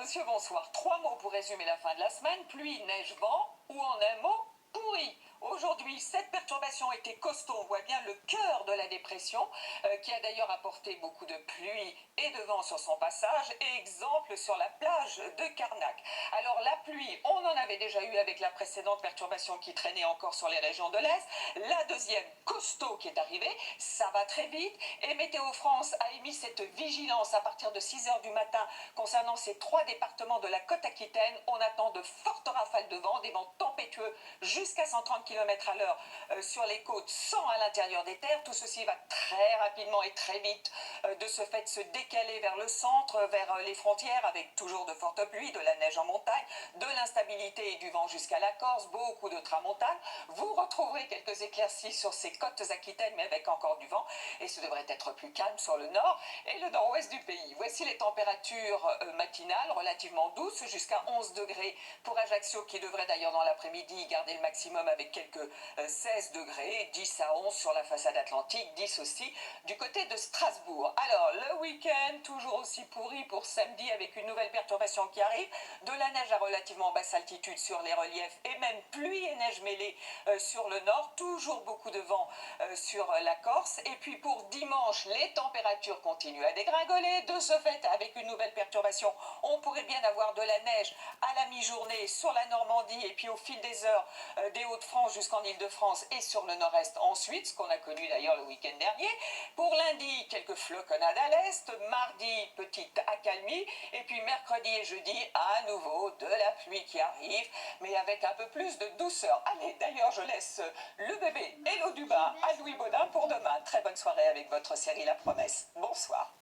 monsieur, bonsoir. Trois mots pour résumer la fin de la semaine. Pluie, neige, vent, ou en un mot, pourri. Aujourd'hui, cette perturbation était costaud. On voit bien le cœur de la dépression, qui a d'ailleurs apporté beaucoup de pluie et de vent sur son passage. Et exemple sur la plage de Carnac. Alors la pluie, on en avait déjà eu avec la précédente perturbation qui traînait encore sur les régions de l'Est. La deuxième, costaud, qui est arrivée. Ça va très vite. Et Météo France a émis cette vigilance à partir de 6 heures du matin concernant ces trois départements de la côte aquitaine. On attend de fortes rafales de vent, des vents tempétueux jusqu'à 130 km à l'heure sur les côtes, sans à l'intérieur des terres. Tout ceci va très rapidement et très vite de ce fait se décaler vers le centre, vers les frontières, avec toujours de fortes pluies, de la neige en montagne, de l'instabilité et du vent jusqu'à la Corse, beaucoup de tramontane. Vous retrouverez quelques éclaircies sur ces côtes aquitaines, mais avec encore du vent, et ce devrait être plus calme sur le nord et le nord-ouest du pays. Voici les températures matinales, relativement douces, jusqu'à 11 degrés pour Ajaccio, qui devrait d'ailleurs dans l'après-midi garder le maximum avec quelques 16 degrés, 10 à 11 sur la façade atlantique, 10 aussi du côté de Strasbourg. Alors, le week-end, toujours aussi pourri pour samedi, avec une nouvelle perturbation qui arrive, de la neige à relativement basse altitude sur les reliefs, et même pluie et neige mêlée sur le nord, toujours beaucoup de vent sur la Corse. Et puis pour dimanche, les températures continuent à dégringoler. De ce fait, avec une nouvelle perturbation, on pourrait bien avoir de la neige à la mi-journée sur la Normandie, et puis au fil des heures des Hauts-de-France jusqu'en Île-de-France et sur le nord-est ensuite, ce qu'on a connu d'ailleurs le week-end dernier. Pour lundi, quelques floconnades à l'est, mardi, petite accalmie, et puis mercredi et jeudi, à nouveau de la pluie qui arrive, mais avec un peu plus de douceur. Allez, d'ailleurs, je laisse le bébé et l'eau du bain à Louis Baudin pour demain. Très bonne soirée avec votre série La Promesse. Bonsoir.